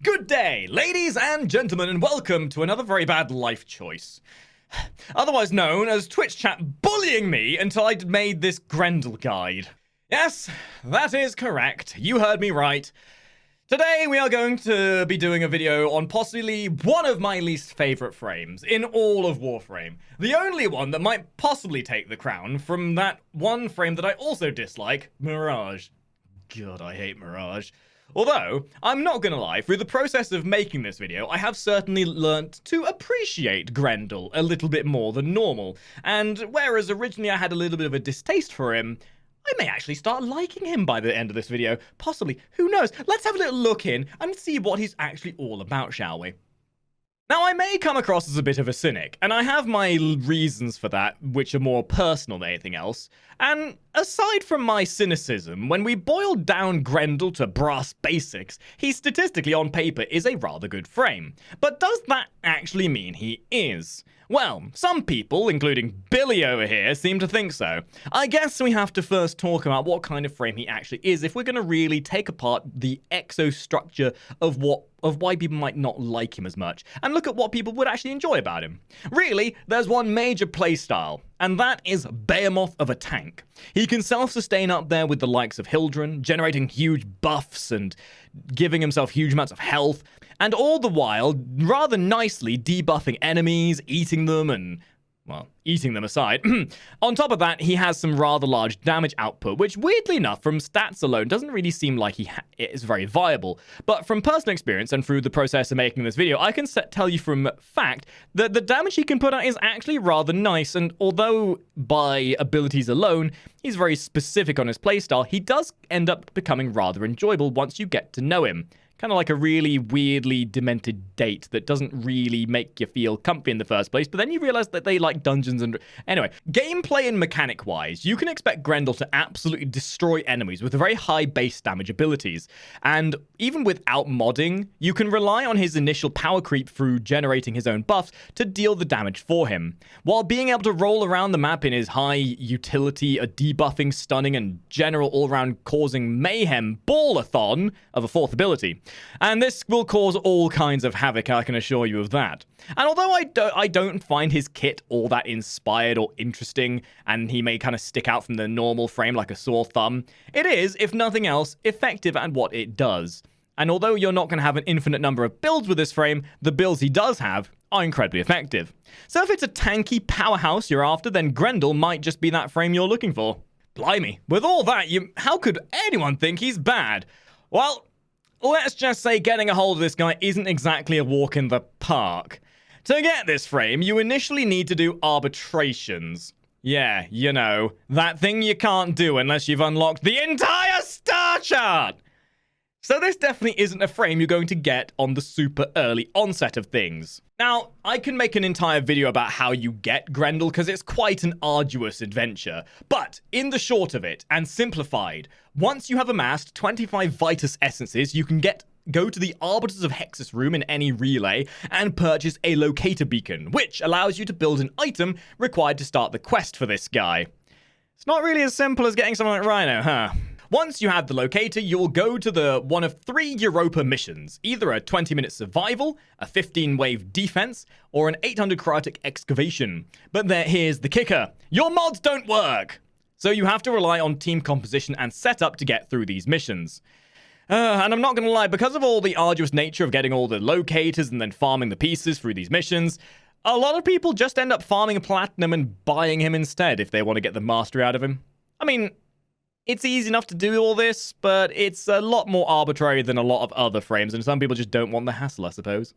Good day, ladies and gentlemen, and welcome to another very bad life choice. Otherwise known as Twitch chat bullying me until I'd made this Grendel guide. Yes, that is correct. You heard me right. Today we are going to be doing a video on possibly one of my least favorite frames in all of Warframe. The only one that might possibly take the crown from that one frame that I also dislike, Mirage. God, I hate Mirage. Although, I'm not gonna lie, through the process of making this video, I have certainly learnt to appreciate Grendel a little bit more than normal, and whereas originally I had a little bit of a distaste for him, I may actually start liking him by the end of this video. Possibly, who knows? Let's have a little look in and see what he's actually all about, shall we? Now, I may come across as a bit of a cynic, and I have my reasons for that, which are more personal than anything else. And aside from my cynicism, when we boil down Grendel to brass basics, he statistically on paper is a rather good frame. But does that actually mean he is? Well, some people, including Billy over here, seem to think so. I guess we have to first talk about what kind of frame he actually is if we're going to really take apart the exostructure of why people might not like him as much, and look at what people would actually enjoy about him. Really, there's one major playstyle, and that is Behemoth of a tank. He can self-sustain up there with the likes of Hildren, generating huge buffs and giving himself huge amounts of health, and all the while rather nicely debuffing enemies, eating them, and, well, eating them aside. On top of that, he has some rather large damage output, which weirdly enough, from stats alone, doesn't really seem like it is very viable. But from personal experience and through the process of making this video, I can tell you from fact that the damage he can put out is actually rather nice, and although by abilities alone, he's very specific on his playstyle, he does end up becoming rather enjoyable once you get to know him. Kind of like a really weirdly demented date that doesn't really make you feel comfy in the first place, but then you realize that they like dungeons and... Anyway, gameplay and mechanic-wise, you can expect Grendel to absolutely destroy enemies with very high base damage abilities. And even without modding, you can rely on his initial power creep through generating his own buffs to deal the damage for him, while being able to roll around the map in his high utility, a debuffing, stunning, and general all-around causing mayhem ball-a-thon of a fourth ability. And this will cause all kinds of havoc, I can assure you of that. And although I don't find his kit all that inspired or interesting, and he may kind of stick out from the normal frame like a sore thumb, it is, if nothing else, effective at what it does. And although you're not going to have an infinite number of builds with this frame, the builds he does have are incredibly effective. So if it's a tanky powerhouse you're after, then Grendel might just be that frame you're looking for. Blimey, with all that, how could anyone think he's bad? Well, let's just say getting a hold of this guy isn't exactly a walk in the park. To get this frame, you initially need to do arbitrations. Yeah, you know, that thing you can't do unless you've unlocked the entire star chart! So this definitely isn't a frame you're going to get on the super early onset of things. Now, I can make an entire video about how you get Grendel because it's quite an arduous adventure. But in the short of it, and simplified, once you have amassed 25 Vitus essences, you can go to the Arbiters of Hexus room in any relay and purchase a locator beacon, which allows you to build an item required to start the quest for this guy. It's not really as simple as getting something like Rhino, huh? Once you have the locator, you'll go to one of 3 Europa missions, either a 20-minute survival, a 15-wave defense, or an 800 cryotic excavation. But here's the kicker. Your mods don't work! So you have to rely on team composition and setup to get through these missions. And I'm not going to lie, because of all the arduous nature of getting all the locators and then farming the pieces through these missions, a lot of people just end up farming platinum and buying him instead if they want to get the mastery out of him. I mean, it's easy enough to do all this, but it's a lot more arbitrary than a lot of other frames, and some people just don't want the hassle, I suppose.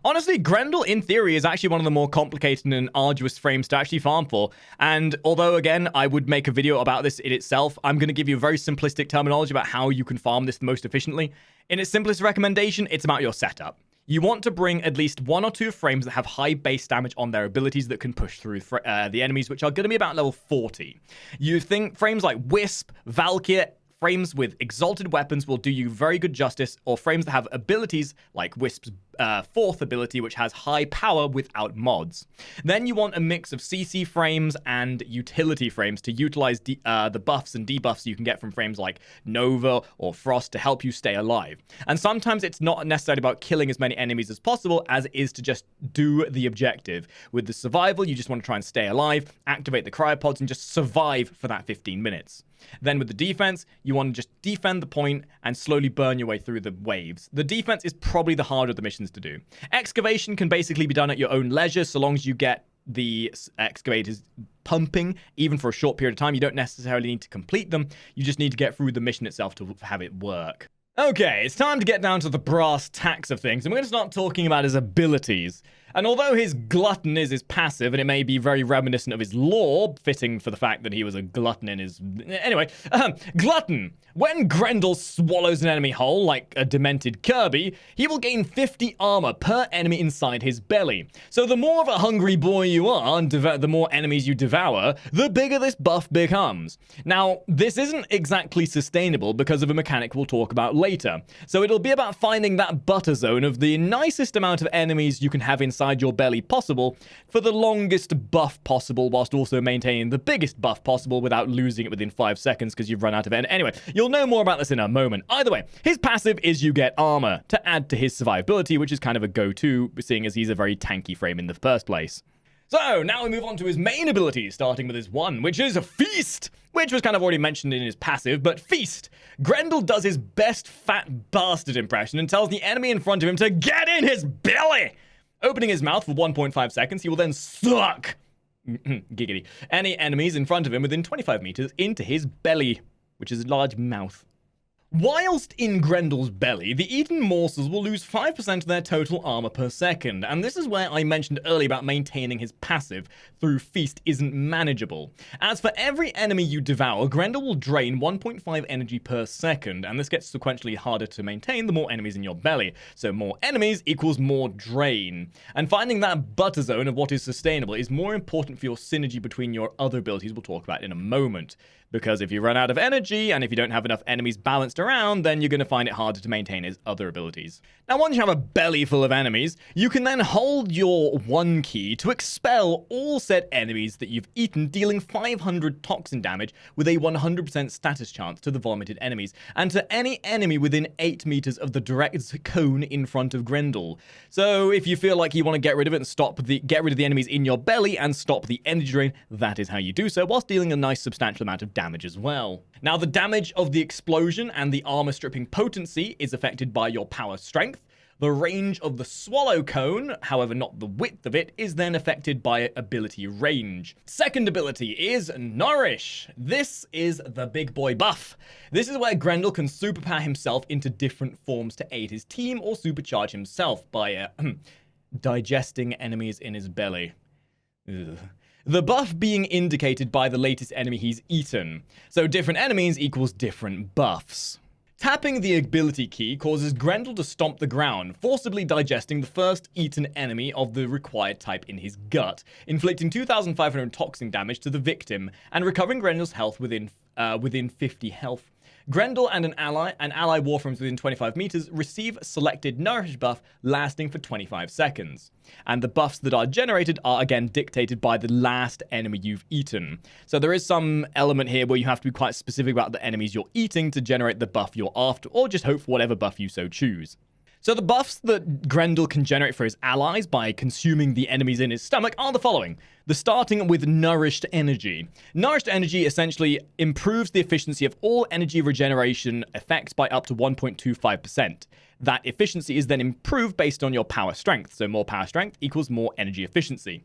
Honestly, Grendel, in theory, is actually one of the more complicated and arduous frames to actually farm for, and although, again, I would make a video about this in itself, I'm going to give you a very simplistic terminology about how you can farm this most efficiently. In its simplest recommendation, it's about your setup. You want to bring at least 1 or 2 frames that have high base damage on their abilities that can push through the enemies, which are going to be about level 40. You think frames like Wisp, Valkyrie, frames with exalted weapons will do you very good justice, or frames that have abilities like Wisp's fourth ability, which has high power without mods. Then you want a mix of CC frames and utility frames to utilize the buffs and debuffs you can get from frames like Nova or Frost to help you stay alive. And sometimes it's not necessarily about killing as many enemies as possible as it is to just do the objective. With the survival, you just want to try and stay alive, activate the cryopods, and just survive for that 15 minutes. Then with the defense, you want to just defend the point and slowly burn your way through the waves. The defense is probably the harder of the missions to do. Excavation can basically be done at your own leisure so long as you get the excavators pumping, even for a short period of time. You don't necessarily need to complete them. You just need to get through the mission itself to have it work. Okay, it's time to get down to the brass tacks of things, and we're going to start talking about his abilities. And although his glutton is his passive, and it may be very reminiscent of his lore, fitting for the fact that he was a glutton in his... Anyway, glutton. When Grendel swallows an enemy whole, like a demented Kirby, he will gain 50 armor per enemy inside his belly. So the more of a hungry boy you are, and the more enemies you devour, the bigger this buff becomes. Now, this isn't exactly sustainable because of a mechanic we'll talk about later. So it'll be about finding that butter zone of the nicest amount of enemies you can have inside your belly possible for the longest buff possible, whilst also maintaining the biggest buff possible without losing it within 5 seconds because you've run out of energy. Anyway, you'll know more about this in a moment. Either way, his passive is you get armor to add to his survivability, which is kind of a go-to, seeing as he's a very tanky frame in the first place. So, now we move on to his main ability, starting with his one, which is Feast, which was kind of already mentioned in his passive, but Feast. Grendel does his best fat bastard impression and tells the enemy in front of him to get in his belly! Opening his mouth for 1.5 seconds, he will then suck giggity any enemies in front of him within 25 meters into his belly, which is a large mouth. Whilst in Grendel's belly, the eaten morsels will lose 5% of their total armor per second, and this is where I mentioned earlier about maintaining his passive through Feast isn't manageable. As for every enemy you devour, Grendel will drain 1.5 energy per second, and this gets sequentially harder to maintain the more enemies in your belly. So more enemies equals more drain. And finding that butter zone of what is sustainable is more important for your synergy between your other abilities we'll talk about in a moment. Because if you run out of energy, and if you don't have enough enemies balanced around, then you're going to find it harder to maintain his other abilities. Now, once you have a belly full of enemies, you can then hold your one key to expel all said enemies that you've eaten, dealing 500 toxin damage with a 100% status chance to the vomited enemies, and to any enemy within 8 meters of the direct cone in front of Grendel. So, if you feel like you want to get rid of it and get rid of the enemies in your belly and stop the energy drain, that is how you do so, whilst dealing a nice substantial amount of damage as well. Now, the damage of the explosion and the armor stripping potency is affected by your power strength. The range of the swallow cone, however not the width of it, is then affected by ability range. Second ability is Nourish. This is the big boy buff. This is where Grendel can superpower himself into different forms to aid his team or supercharge himself by digesting enemies in his belly. Ugh. The buff being indicated by the latest enemy he's eaten. So different enemies equals different buffs. Tapping the ability key causes Grendel to stomp the ground, forcibly digesting the first eaten enemy of the required type in his gut, inflicting 2,500 toxin damage to the victim, and recovering Grendel's health within 50 health. Grendel and an ally Warframes within 25 meters receive selected Nourish buff lasting for 25 seconds. And the buffs that are generated are again dictated by the last enemy you've eaten. So there is some element here where you have to be quite specific about the enemies you're eating to generate the buff you're after, or just hope for whatever buff you so choose. So the buffs that Grendel can generate for his allies by consuming the enemies in his stomach are the following. The starting with Nourished Energy. Nourished Energy essentially improves the efficiency of all energy regeneration effects by up to 1.25%. That efficiency is then improved based on your power strength, so more power strength equals more energy efficiency.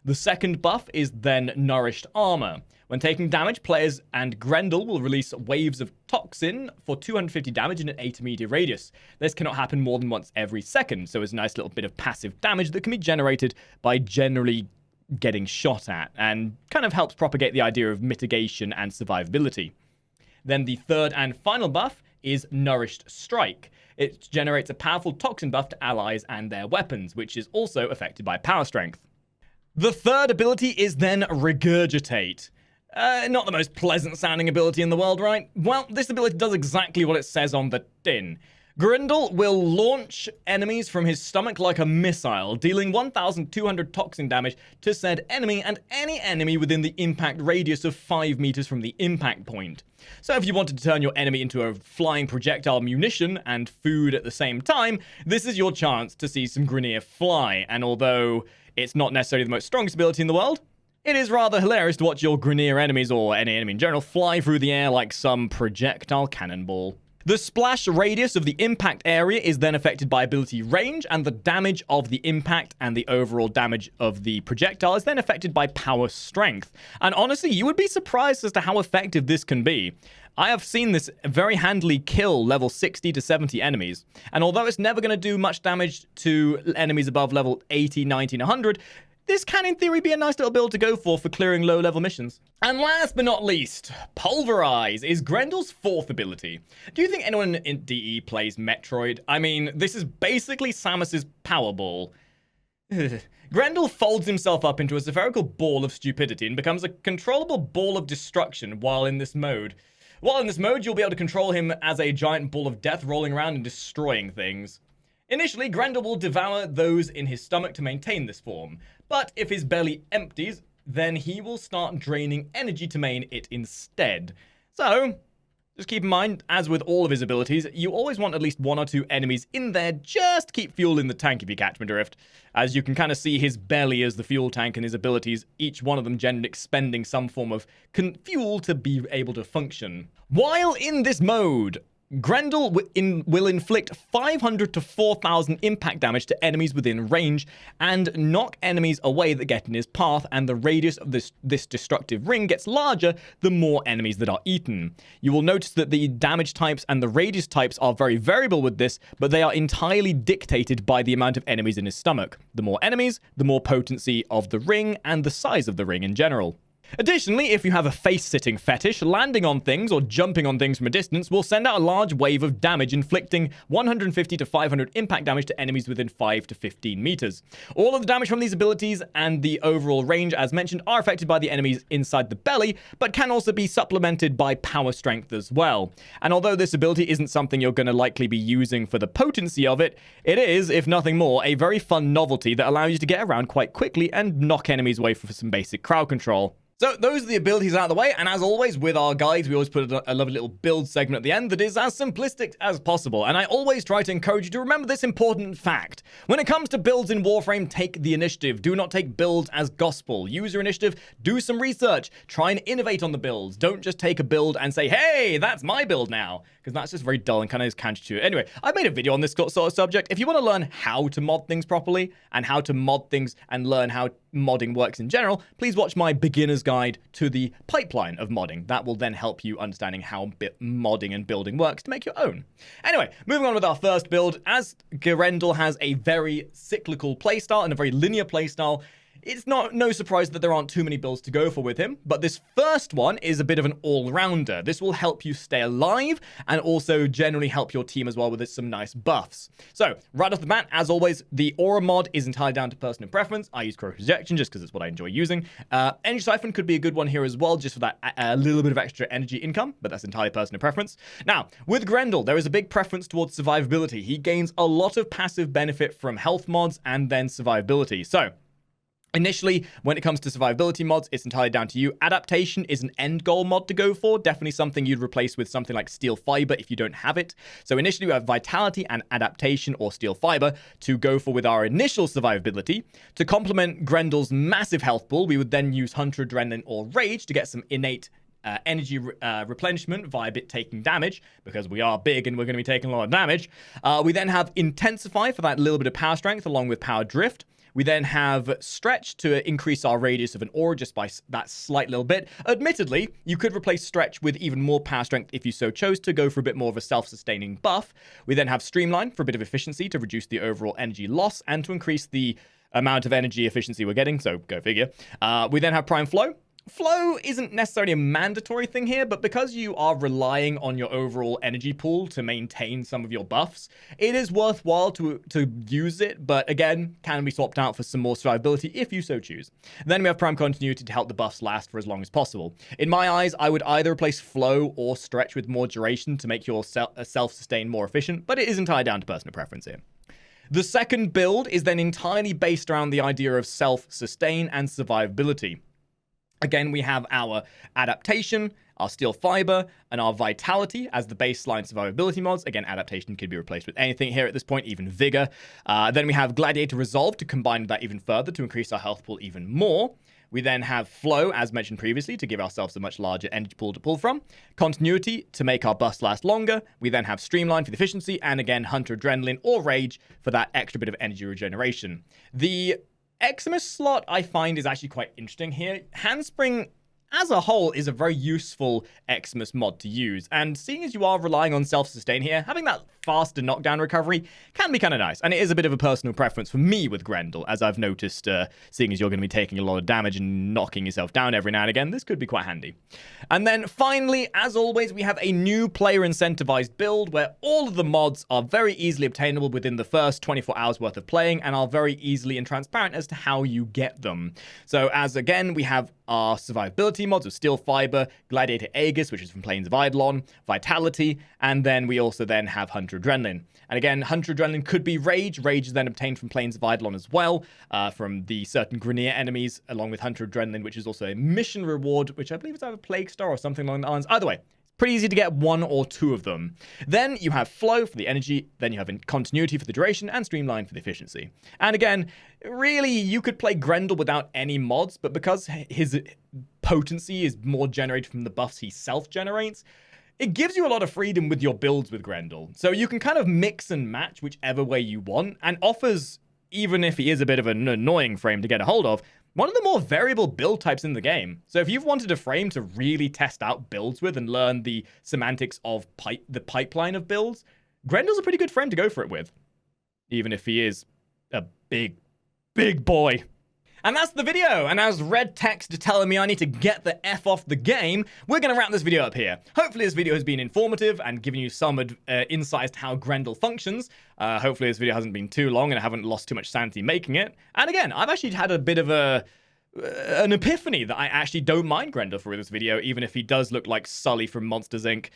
The second buff is then Nourished Armor. When taking damage, players and Grendel will release waves of toxin for 250 damage in an 8-meter radius. This cannot happen more than once every second, so it's a nice little bit of passive damage that can be generated by generally getting shot at, and kind of helps propagate the idea of mitigation and survivability. Then the third and final buff is Nourished Strike. It generates a powerful toxin buff to allies and their weapons, which is also affected by power strength. The third ability is then Regurgitate. Not the most pleasant sounding ability in the world, right? Well, this ability does exactly what it says on the tin. Grendel will launch enemies from his stomach like a missile, dealing 1,200 toxin damage to said enemy and any enemy within the impact radius of 5 meters from the impact point. So if you wanted to turn your enemy into a flying projectile munition and food at the same time, this is your chance to see some Grineer fly, and although it's not necessarily the most strongest ability in the world, it is rather hilarious to watch your Grineer enemies, or any enemy in general, fly through the air like some projectile cannonball. The splash radius of the impact area is then affected by ability range, and the damage of the impact and the overall damage of the projectile is then affected by power strength. And honestly, you would be surprised as to how effective this can be. I have seen this very handily kill level 60 to 70 enemies, and although it's never going to do much damage to enemies above level 80, 90, and 100, this can, in theory, be a nice little build to go for clearing low-level missions. And last but not least, Pulverize is Grendel's 4th ability. Do you think anyone in DE plays Metroid? I mean, this is basically Samus's Powerball. Grendel folds himself up into a spherical ball of stupidity and becomes a controllable ball of destruction while in this mode. While in this mode, you'll be able to control him as a giant ball of death rolling around and destroying things. Initially, Grendel will devour those in his stomach to maintain this form, but if his belly empties, then he will start draining energy to main it instead. So, just keep in mind, as with all of his abilities, you always want at least 1 or 2 enemies in there just to keep fuel in the tank if you catch my drift. As you can kind of see his belly as the fuel tank and his abilities, each one of them generally expending some form of fuel to be able to function. While in this mode, Grendel will inflict 500 to 4,000 impact damage to enemies within range and knock enemies away that get in his path, and the radius of this destructive ring gets larger the more enemies that are eaten. You will notice that the damage types and the radius types are very variable with this, but they are entirely dictated by the amount of enemies in his stomach. The more enemies, the more potency of the ring and the size of the ring in general. Additionally, if you have a face-sitting fetish, landing on things or jumping on things from a distance will send out a large wave of damage, inflicting 150 to 500 impact damage to enemies within 5 to 15 meters. All of the damage from these abilities and the overall range, as mentioned, are affected by the enemies inside the belly, but can also be supplemented by power strength as well. And although this ability isn't something you're going to likely be using for the potency of it, it is, if nothing more, a very fun novelty that allows you to get around quite quickly and knock enemies away for some basic crowd control. So those are the abilities out of the way, and as always with our guides, we always put a lovely little build segment at the end that is as simplistic as possible, and I always try to encourage you to remember this important fact. When it comes to builds in Warframe, take the initiative. Do not take builds as gospel. Use your initiative, do some research, try and innovate on the builds. Don't just take a build and say, hey, that's my build now, because that's just very dull and kind of is counterintuitive. Anyway, I made a video on this sort of subject. If you want to learn how to mod things properly and how to mod things and learn how modding works in general, please watch my beginner's guide to the pipeline of modding. That will then help you understanding how modding and building works to make your own. Anyway, moving on with our first build. As Grendel has a very cyclical playstyle and a very linear playstyle, it's no surprise that there aren't too many builds to go for with him, but this first one is a bit of an all-rounder. This will help you stay alive and also generally help your team as well with some nice buffs. So, right off the bat, as always, the aura mod is entirely down to personal preference. I use Crow Projection just because it's what I enjoy using. Energy Siphon could be a good one here as well, just for that a little bit of extra energy income, but that's entirely personal preference. Now, with Grendel, there is a big preference towards survivability. He gains a lot of passive benefit from health mods and then survivability. So, initially, when it comes to survivability mods, it's entirely down to you. Adaptation is an end goal mod to go for. Definitely something you'd replace with something like Steel Fiber if you don't have it. So initially, we have Vitality and Adaptation or Steel Fiber to go for with our initial survivability. To complement Grendel's massive health pool, we would then use Hunter Adrenaline or Rage to get some innate energy replenishment via bit taking damage, because we are big and we're going to be taking a lot of damage. We then have Intensify for that little bit of power strength along with Power Drift. We then have Stretch to increase our radius of an aura just by that slight little bit. Admittedly, you could replace Stretch with even more power strength if you so chose to go for a bit more of a self-sustaining buff. We then have Streamline for a bit of efficiency to reduce the overall energy loss and to increase the amount of energy efficiency we're getting, so go figure. We then have Prime Flow, Flow isn't necessarily a mandatory thing here, but because you are relying on your overall energy pool to maintain some of your buffs, it is worthwhile to use it, but again, can be swapped out for some more survivability if you so choose. Then we have Prime Continuity to help the buffs last for as long as possible. In my eyes, I would either replace Flow or Stretch with more duration to make your self-sustain more efficient, but it is entirely down to personal preference here. The second build is then entirely based around the idea of self-sustain and survivability. Again, we have our adaptation, our steel fiber, and our vitality as the baseline survivability mods. Again, adaptation could be replaced with anything here at this point, even vigor. Then we have gladiator resolve to combine with that even further to increase our health pool even more. We then have flow, as mentioned previously, to give ourselves a much larger energy pool to pull from. Continuity to make our buffs last longer. We then have streamline for the efficiency, and again, hunter adrenaline or rage for that extra bit of energy regeneration. The Xmas slot, I find, is actually quite interesting here. Handspring, as a whole, is a very useful Xmas mod to use, and seeing as you are relying on self-sustain here, having that faster knockdown recovery can be kind of nice, and it is a bit of a personal preference for me with Grendel, as I've noticed, seeing as you're going to be taking a lot of damage and knocking yourself down every now and again, this could be quite handy. And then finally, as always, we have a new player incentivized build where all of the mods are very easily obtainable within the first 24 hours worth of playing and are very easily and transparent as to how you get them. So as again, we have our survivability mods of Steel Fiber, Gladiator Aegis, which is from Plains of Eidolon, Vitality, and then we also then have Hunter Adrenaline. And again, Hunter Adrenaline could be Rage. Rage is then obtained from Plains of Eidolon as well, from the certain Grineer enemies, along with Hunter Adrenaline, which is also a mission reward, which I believe is either Plague Star or something along the lines. Either way, pretty easy to get one or two of them. Then you have Flow for the energy, then you have Continuity for the duration, and Streamline for the efficiency. And again, really, you could play Grendel without any mods, but because his potency is more generated from the buffs he self-generates, it gives you a lot of freedom with your builds with Grendel. So you can kind of mix and match whichever way you want, and offers, even if he is a bit of an annoying frame to get a hold of, one of the more variable build types in the game. So if you've wanted a frame to really test out builds with and learn the semantics of the pipeline of builds, Grendel's a pretty good frame to go for it with. Even if he is a big, big boy. And that's the video, and as red text telling me I need to get the F off the game, we're going to wrap this video up here. Hopefully this video has been informative and given you some insight as to how Grendel functions. Hopefully this video hasn't been too long and I haven't lost too much sanity making it. And again, I've actually had a bit of an epiphany that I actually don't mind Grendel for this video, even if he does look like Sully from Monsters, Inc.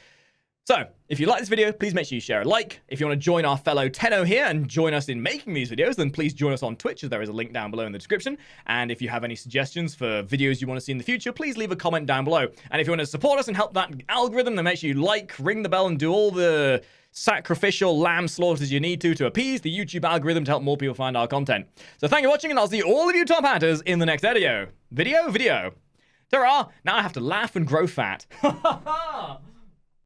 So, if you like this video, please make sure you share a like. If you want to join our fellow Tenno here and join us in making these videos, then please join us on Twitch, as there is a link down below in the description. And if you have any suggestions for videos you want to see in the future, please leave a comment down below. And if you want to support us and help that algorithm, then make sure you like, ring the bell, and do all the sacrificial lamb slaughters you need to appease the YouTube algorithm to help more people find our content. So thank you for watching, and I'll see all of you top hatters in the next video. Video. Ta-ra! Now I have to laugh and grow fat. Ha ha ha!